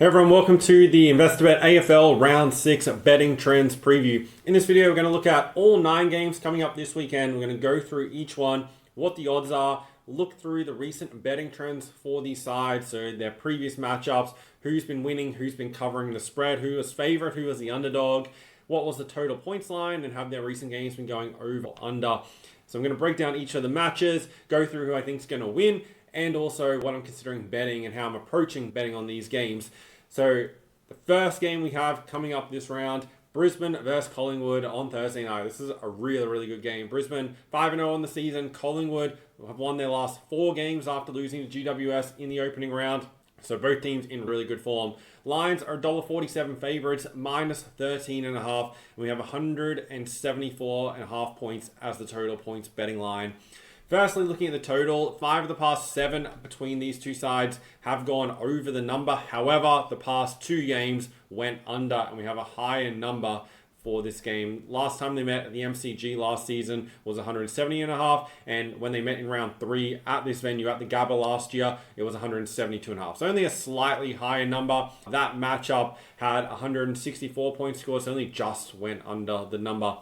Hey everyone, welcome to the investor.bet AFL Round 6 Betting Trends Preview. In this video, we're going to look at all 9 games coming up this weekend. We're going to go through each one, what the odds are, look through the recent betting trends for these sides, so their previous matchups, who's been winning, who's been covering the spread, who was favourite, who was the underdog, what was the total points line, and have their recent games been going over or under. So I'm going to break down each of the matches, go through who I think is going to win, and also what I'm considering betting and how I'm approaching betting on these games. So the first game we have coming up this round, Brisbane versus Collingwood on Thursday night. This is a really good game. Brisbane 5-0 on the season. Collingwood have won their last 4 games after losing to GWS in the opening round. So both teams in really good form. Lines are $1.47 favourites, minus 13.5. And we have 174.5 points as the total points betting line. Firstly, looking at the total, 5 of the past 7 between these two sides have gone over the number. However, the past 2 games went under, and we have a higher number for this game. Last time they met at the MCG last season was 170.5, and when they met in round 3 at this venue at the Gabba last year, it was 172.5. So only a slightly higher number. That matchup had 164 points scored, so only just went under the number.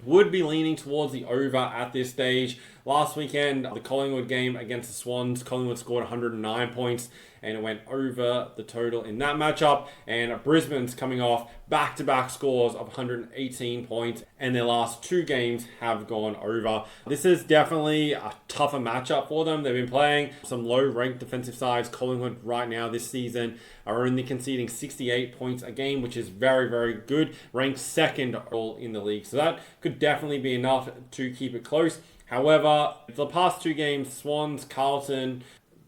Would be leaning towards the over at this stage. Last weekend, the Collingwood game against the Swans, Collingwood scored 109 points and it went over the total in that matchup. And Brisbane's coming off back-to-back scores of 118 points and their last 2 games have gone over. This is definitely a tougher matchup for them. They've been playing some low-ranked defensive sides. Collingwood right now this season are only conceding 68 points a game, which is very good. Ranked second all in the league. So that could definitely be enough to keep it close. However, the past 2 games, Swans, Carlton,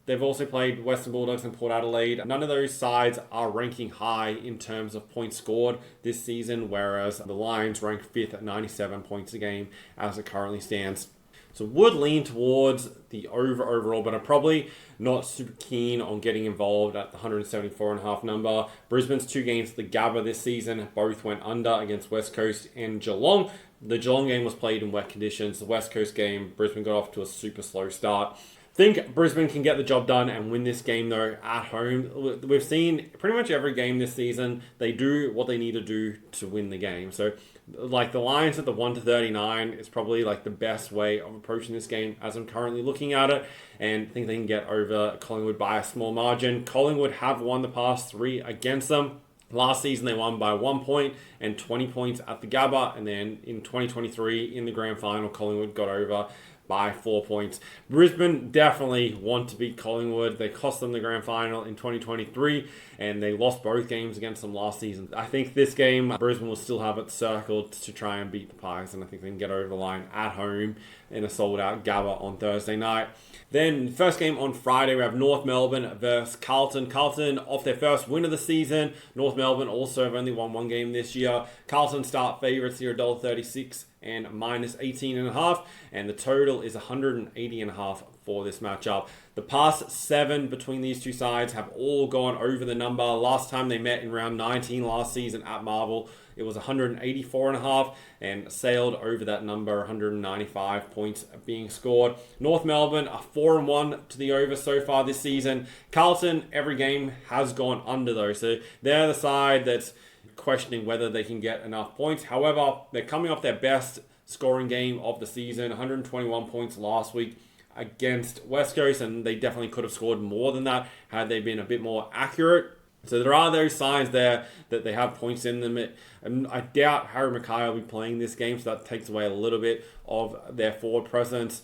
they've also played Western Bulldogs and Port Adelaide. None of those sides are ranking high in terms of points scored this season, whereas the Lions rank 5th at 97 points a game as it currently stands. So would lean towards the over overall, but I'm probably not super keen on getting involved at the 174.5 number. Brisbane's 2 games at the Gabba this season both went under against West Coast and Geelong. The Geelong game was played in wet conditions. The West Coast game, Brisbane got off to a super slow start. Think Brisbane can get the job done and win this game though at home. We've seen pretty much every game this season, they do what they need to do to win the game. So like the Lions at the 1-39 is probably like the best way of approaching this game as I'm currently looking at it, and I think they can get over Collingwood by a small margin. Collingwood have won the past 3 against them. Last season, they won by 1 point and 20 points at the Gabba. And then in 2023, in the grand final, Collingwood got over by 4 points. Brisbane definitely want to beat Collingwood. They cost them the grand final in 2023, and they lost both games against them last season. I think this game, Brisbane will still have it circled to try and beat the Pies, and I think they can get over the line at home in a sold-out Gabba on Thursday night. Then, first game on Friday, we have North Melbourne versus Carlton. Carlton off their first win of the season. North Melbourne also have only won 1 game this year. Carlton start favourites here, $1.36 and minus 18.5. And the total is 180.5 for this matchup. The past 7 between these two sides have all gone over the number. Last time they met in round 19 last season at Marvel, it was 184.5 and sailed over that number, 195 points being scored. North Melbourne are 4-1 to the over so far this season. Carlton, every game has gone under though, so they're the side that's questioning whether they can get enough points. However, they're coming off their best scoring game of the season, 121 points last week against West Coast, and they definitely could have scored more than that had they been a bit more accurate. So there are those signs there that they have points in them. And I doubt Harry Mackay will be playing this game, so that takes away a little bit of their forward presence.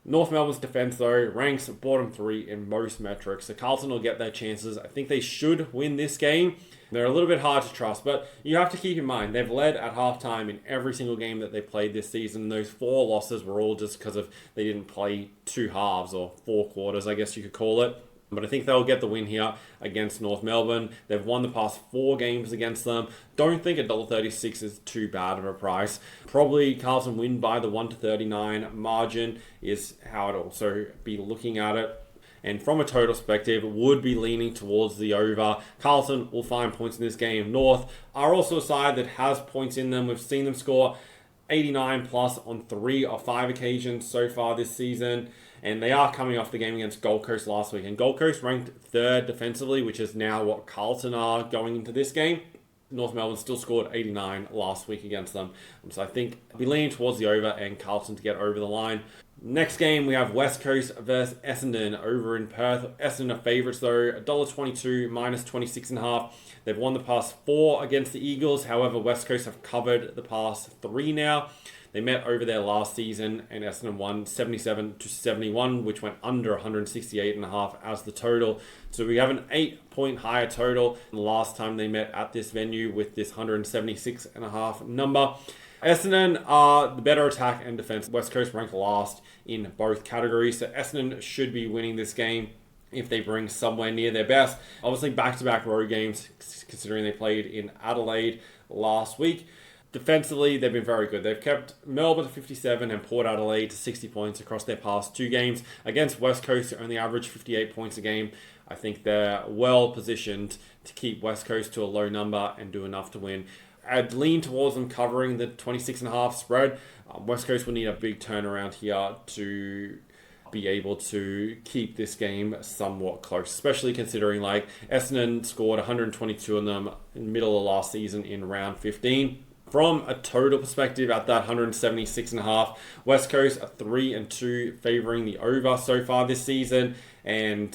North Melbourne's defense, though, ranks bottom 3 in most metrics. So Carlton will get their chances. I think they should win this game. They're a little bit hard to trust, but you have to keep in mind, they've led at halftime in every single game that they played this season. Those 4 losses were all just because of they didn't play 2 halves or 4 quarters, I guess you could call it. But I think they'll get the win here against North Melbourne. They've won the past 4 games against them. Don't think $1.36 is too bad of a price. Probably Carlton win by the 1-39 margin is how I'd also be looking at it. And from a total perspective, would be leaning towards the over. Carlton will find points in this game. North are also a side that has points in them. We've seen them score 89 plus on 3 or 5 occasions so far this season. And they are coming off the game against Gold Coast last week. And Gold Coast ranked third defensively, which is now what Carlton are going into this game. North Melbourne still scored 89 last week against them. So I think I'll be leaning towards the over and Carlton to get over the line. Next game, we have West Coast versus Essendon over in Perth. Essendon are favourites though, $1.22, minus 26.5. They've won the past 4 against the Eagles. However, West Coast have covered the past 3 now. They met over there last season and Essendon won 77-71, which went under 168.5 as the total. So we have an 8-point higher total than the last time they met at this venue with this 176.5 number. Essendon are the better attack and defense. West Coast ranked last in both categories. So Essendon should be winning this game if they bring somewhere near their best. Obviously back-to-back road games considering they played in Adelaide last week. Defensively, they've been very good. They've kept Melbourne to 57 and Port Adelaide to 60 points across their past 2 games. Against West Coast, they only average 58 points a game. I think they're well positioned to keep West Coast to a low number and do enough to win. I'd lean towards them covering the 26.5 spread. West Coast will need a big turnaround here to be able to keep this game somewhat close, especially considering like Essendon scored 122 on them in the middle of last season in round 15. From a total perspective, at that 176.5, West Coast are 3-2, favouring the over so far this season, and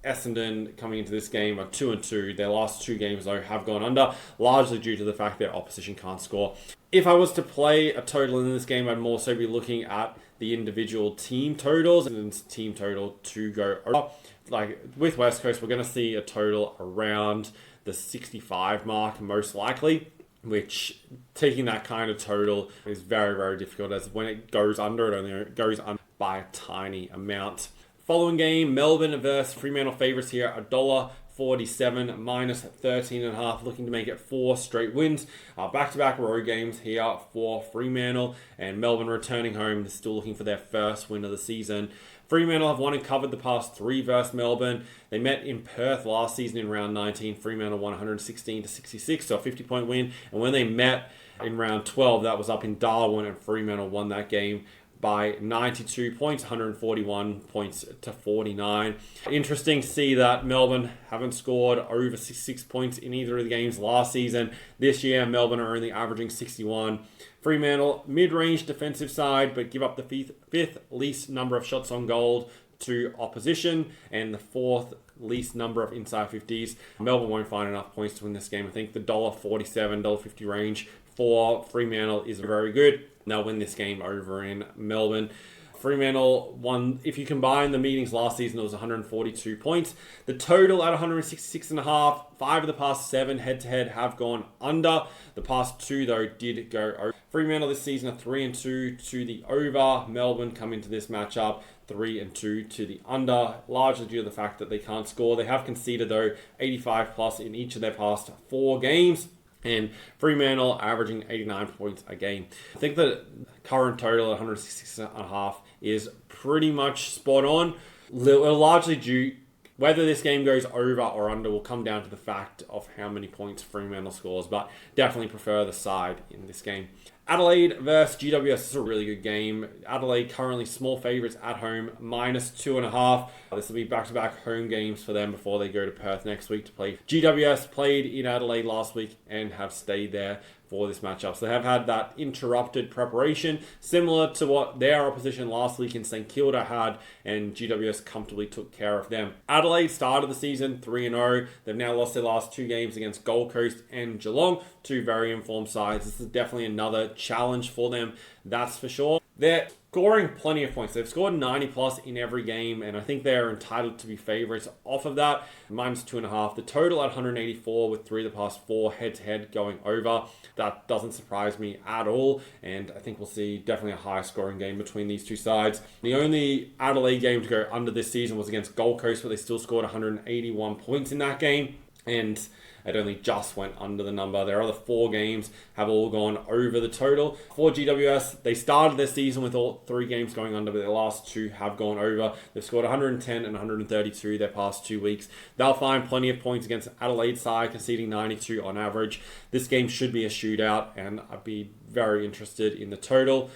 Essendon coming into this game are 2-2. Their last 2 games though have gone under, largely due to the fact their opposition can't score. If I was to play a total in this game, I'd more so be looking at the individual team totals and team total to go over. Like with West Coast, we're going to see a total around the 65 mark most likely, which taking that kind of total is very, very difficult, as when it goes under, it only goes under by a tiny amount. Following game, Melbourne versus Fremantle favourites here, $1.47, minus 13.5, looking to make it 4 straight wins. Back-to-back road games here for Fremantle, and Melbourne returning home. They're still looking for their first win of the season. Fremantle have won and covered the past 3 versus Melbourne. They met in Perth last season in round 19. Fremantle won 116-66, so a 50-point win. And when they met in round 12, that was up in Darwin, and Fremantle won that game by 92 points, 141 points to 49. Interesting to see that Melbourne haven't scored over 66 points in either of the games last season. This year, Melbourne are only averaging 61. Fremantle, mid-range defensive side, but give up the 5th least number of shots on goal to opposition and the 4th least number of inside 50s. Melbourne won't find enough points to win this game. I think the $1.47, $1.50 range for Fremantle is very good. They'll win this game over in Melbourne. Fremantle won, if you combine the meetings last season, it was 142 points. The total at 166.5, 5 of the past 7 head-to-head have gone under. The past 2, though, did go over. Fremantle this season are 3-2 to the over. Melbourne come into this matchup 3-2 to the under, largely due to the fact that they can't score. They have conceded, though, 85 plus in each of their past 4 games. And Fremantle averaging 89 points a game. I think the current total at 166.5 is pretty much spot on. Largely due, whether this game goes over or under will come down to the fact of how many points Fremantle scores, but definitely prefer the side in this game. Adelaide versus GWS is a really good game. Adelaide currently small favourites at home, minus 2.5. This will be back-to-back home games for them before they go to Perth next week to play. GWS played in Adelaide last week and have stayed there for this matchup. So they have had that interrupted preparation, similar to what their opposition last week in St Kilda had, and GWS comfortably took care of them. Adelaide started the season 3-0. They've now lost their last 2 games against Gold Coast and Geelong, 2 very informed sides. This is definitely another challenge for them, that's for sure. They're scoring plenty of points. They've scored 90 plus in every game, and I think they're entitled to be favourites off of that. Minus 2.5. The total at 184 with 3 of the past 4 head-to-head going over. That doesn't surprise me at all, and I think we'll see definitely a high scoring game between these 2 sides. The only Adelaide game to go under this season was against Gold Coast, but they still scored 181 points in that game, and it only just went under the number. Their other 4 games have all gone over the total. For GWS, they started their season with all 3 games going under, but their last 2 have gone over. They've scored 110 and 132 their past 2 weeks. They'll find plenty of points against Adelaide side, conceding 92 on average. This game should be a shootout, and I'd be very interested in the total.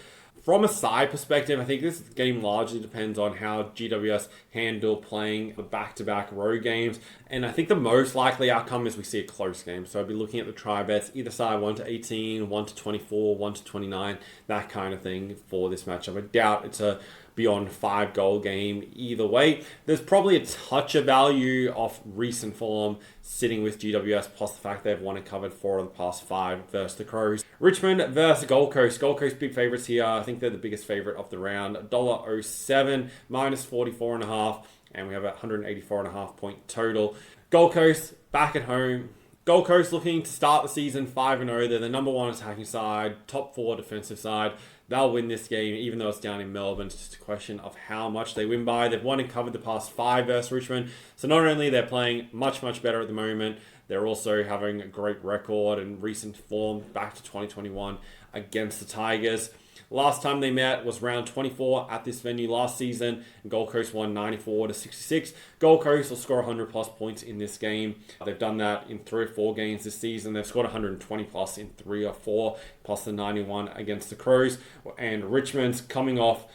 From a side perspective, I think this game largely depends on how GWS handle playing the back-to-back road games. And I think the most likely outcome is we see a close game. So I'd be looking at the try bets, either side 1-18, 1-24, 1-29, that kind of thing for this matchup. I doubt it's a beyond 5-goal game either way. There's probably a touch of value off recent form sitting with GWS, plus the fact they've won and covered 4 of the past 5 versus the Crows. Richmond versus Gold Coast. Gold Coast big favourites here. I think they're the biggest favourite of the round. $1.07, minus 44.5, and we have a 184.5 point total. Gold Coast back at home. Gold Coast looking to start the season 5-0. They're the number 1 attacking side, top 4 defensive side. They'll win this game, even though it's down in Melbourne. It's just a question of how much they win by. They've won and covered the past 5 versus Richmond. So not only they're playing much, much better at the moment, they're also having a great record and recent form back to 2021 against the Tigers. Last time they met was round 24 at this venue last season, and Gold Coast won 94-66. Gold Coast will score 100 plus points in this game. They've done that in 3 or 4 games this season. They've scored 120 plus in 3 or 4, plus the 91 against the Crows. And Richmond's coming off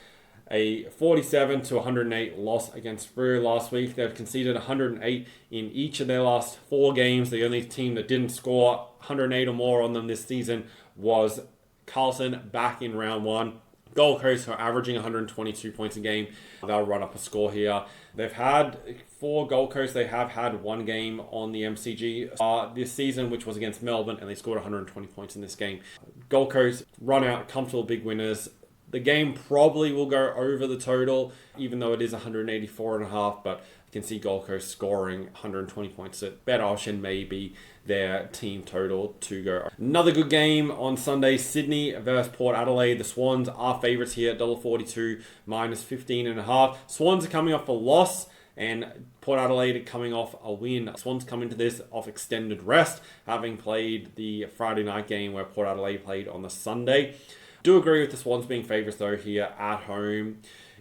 a 47-108 loss against Freo last week. They've conceded 108 in each of their last 4 games. The only team that didn't score 108 or more on them this season was Carlton back in round 1. Gold Coast are averaging 122 points a game. They'll run up a score here. They've had, for Gold Coast, they have had 1 game on the MCG this season, which was against Melbourne, and they scored 120 points in this game. Gold Coast run out comfortable big winners. The game probably will go over the total, even though it is 184.5, but you can see Gold Coast scoring 120 points. At bet option may be their team total to go. Another good game on Sunday, Sydney versus Port Adelaide. The Swans are favourites here at $1.42, minus 15.5. Swans are coming off a loss, and Port Adelaide are coming off a win. Swans come into this off extended rest, having played the Friday night game where Port Adelaide played on the Sunday. Do agree with the Swans being favourites though here at home.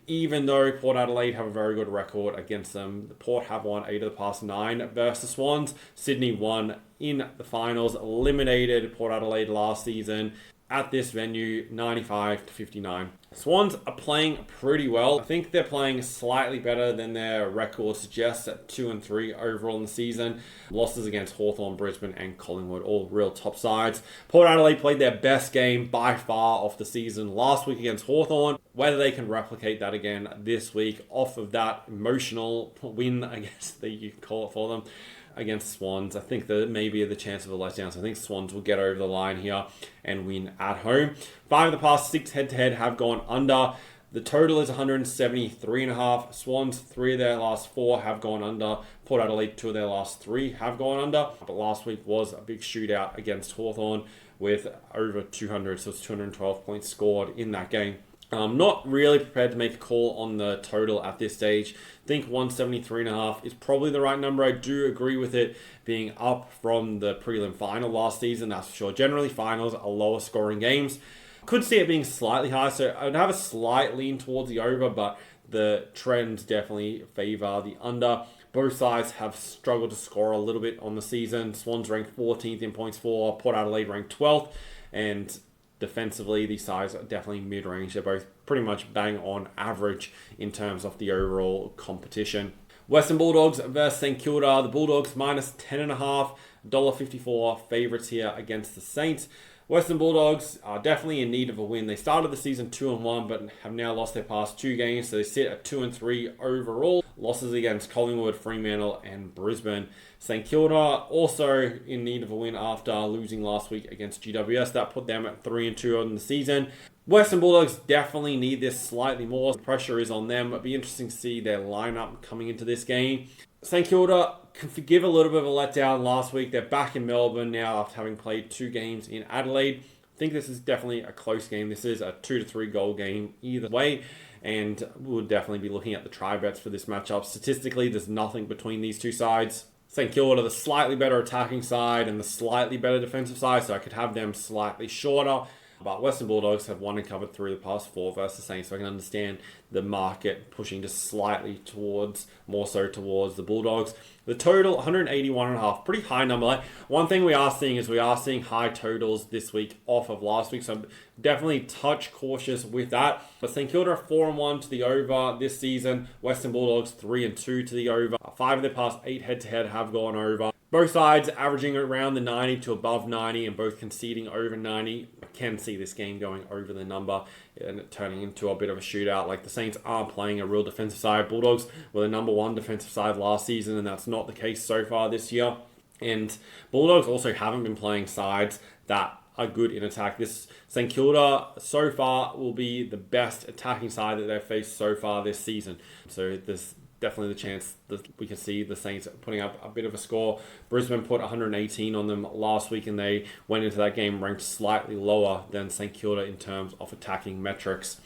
Even though Port Adelaide have a very good record against them, the Port have won 8 of the past 9 versus the Swans. Sydney won in the finals, eliminated Port Adelaide last season at this venue, 95-59. Swans are playing pretty well. I think they're playing slightly better than their record suggests at 2-3 overall in the season. Losses against Hawthorn, Brisbane and Collingwood, all real top sides. Port Adelaide played their best game by far of the season last week against Hawthorn. Whether they can replicate that again this week off of that emotional win, I guess that you can call it for them, against Swans, I think that maybe the chance of a letdown. So I think Swans will get over the line here and win at home. 5 of the past 6 head-to-head have gone under. The total is 173.5. Swans, 3 of their last 4 have gone under. Port Adelaide, 2 of their last 3 have gone under. But last week was a big shootout against Hawthorn with over 200, so it's 212 points scored in that game. I'm not really prepared to make a call on the total at this stage. I think 173.5 is probably the right number. I do agree with it being up from the prelim final last season, that's for sure. Generally, finals are lower scoring games. Could see it being slightly higher, so I would have a slight lean towards the over, but the trends definitely favour the under. Both sides have struggled to score a little bit on the season. Swans ranked 14th in points for, Port Adelaide ranked 12th, and defensively, these sides are definitely mid-range. They're both pretty much bang on average in terms of the overall competition. Western Bulldogs versus St Kilda. The Bulldogs minus 10.5, $1.54 favourites here against the Saints. Western Bulldogs are definitely in need of a win. They started the season 2-1, but have now lost their past 2 games, so they sit at 2-3 overall. Losses against Collingwood, Fremantle, and Brisbane. St Kilda also in need of a win after losing last week against GWS. That put them at 3-2 on the season. Western Bulldogs definitely need this slightly more. The pressure is on them. It'd be interesting to see their lineup coming into this game. St Kilda can forgive a little bit of a letdown last week. They're back in Melbourne now after having played 2 games in Adelaide. I think this is definitely a close game. This is a 2-3 goal game either way, and we'll definitely be looking at the try bets for this matchup. Statistically, there's nothing between these two sides. St Kilda, the slightly better attacking side and the slightly better defensive side, so I could have them slightly shorter. But Western Bulldogs have won and covered through the past 4 versus the Saints, so I can understand the market pushing just slightly more so towards the Bulldogs. The total, 181.5, pretty high number. Like, one thing we are seeing high totals this week off of last week, so I'm definitely touch cautious with that. But St Kilda 4-1 to the over this season. Western Bulldogs 3-2 to the over. 5 of their past 8 head-to-head have gone over. Both sides averaging around the 90 to above 90 and both conceding over 90. I can see this game going over the number and it turning into a bit of a shootout. Like, the Saints are playing a real defensive side. Bulldogs were the number 1 defensive side last season, and that's not the case so far this year. And Bulldogs also haven't been playing sides that are good in attack. This St Kilda so far will be the best attacking side that they've faced so far this season. So there's definitely the chance that we can see the Saints putting up a bit of a score. Brisbane put 118 on them last week, and they went into that game ranked slightly lower than St Kilda in terms of attacking metrics.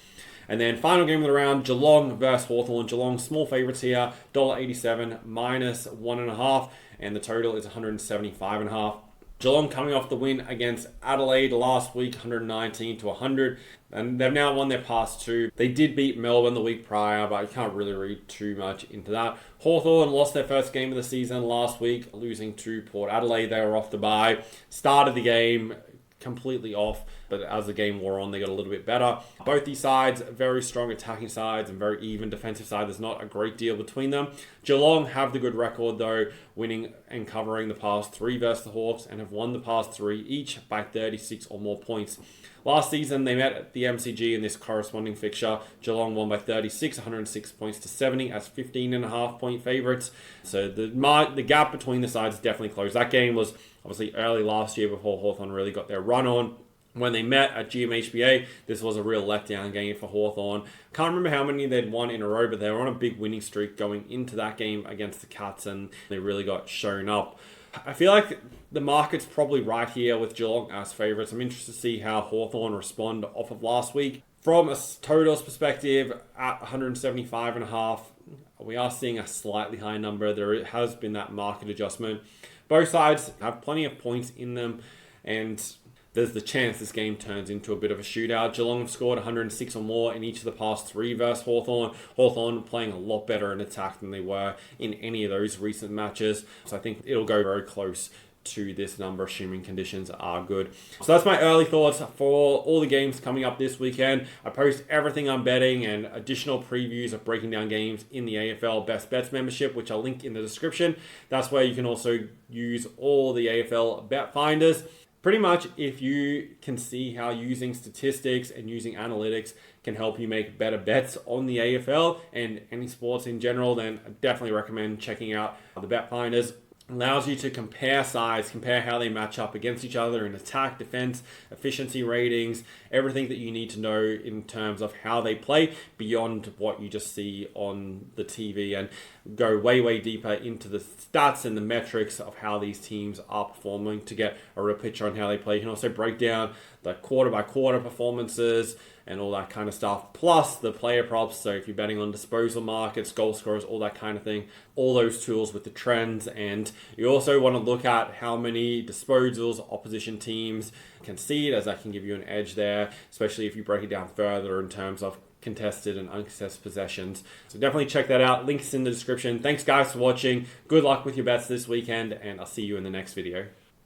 And then final game of the round, Geelong versus Hawthorn. Geelong small favourites here, $1.87 minus 1.5, and the total is 175.5. Geelong coming off the win against Adelaide last week, 119 to 100, and they've now won their past 2. They did beat Melbourne the week prior, but you can't really read too much into that. Hawthorn lost their first game of the season last week, losing to Port Adelaide. They were off the bye. Started the game completely off, but as the game wore on, they got a little bit better. Both these sides, very strong attacking sides and very even defensive side. There's not a great deal between them. Geelong have the good record though, winning and covering the past 3 versus the Hawks, and have won the past 3 each by 36 or more points. Last season, they met at the MCG in this corresponding fixture. Geelong won by 36, 106 points to 70 as 15.5 point favourites. So the gap between the sides definitely closed. That game was obviously early last year before Hawthorn really got their run on. When they met at GMHBA, this was a real letdown game for Hawthorn. Can't remember how many they'd won in a row, but they were on a big winning streak going into that game against the Cats, and they really got shown up. I feel like the market's probably right here with Geelong as favourites. I'm interested to see how Hawthorn respond off of last week. From a totals perspective, at 175.5, we are seeing a slightly high number. There has been that market adjustment. Both sides have plenty of points in them, and there's the chance this game turns into a bit of a shootout. Geelong have scored 106 or more in each of the past 3 versus Hawthorn. Hawthorn playing a lot better in attack than they were in any of those recent matches. So I think it'll go very close to this number, assuming conditions are good. So that's my early thoughts for all the games coming up this weekend. I post everything I'm betting and additional previews of breaking down games in the AFL Best Bets membership, which I'll link in the description. That's where you can also use all the AFL bet finders. Pretty much, if you can see how using statistics and using analytics can help you make better bets on the AFL and any sports in general, then I definitely recommend checking out the bet finders. Allows you to compare sides, compare how they match up against each other in attack, defense, efficiency ratings, everything that you need to know in terms of how they play beyond what you just see on the TV, and go way, way deeper into the stats and the metrics of how these teams are performing to get a real picture on how they play. You can also break down the quarter by quarter performances and all that kind of stuff, plus the player props. So if you're betting on disposal markets, goal scorers, all that kind of thing, all those tools with the trends. And you also want to look at how many disposals opposition teams concede, as that can give you an edge there, especially if you break it down further in terms of contested and uncontested possessions. So definitely check that out. Links in the description. Thanks guys for watching. Good luck with your bets this weekend, and I'll see you in the next video.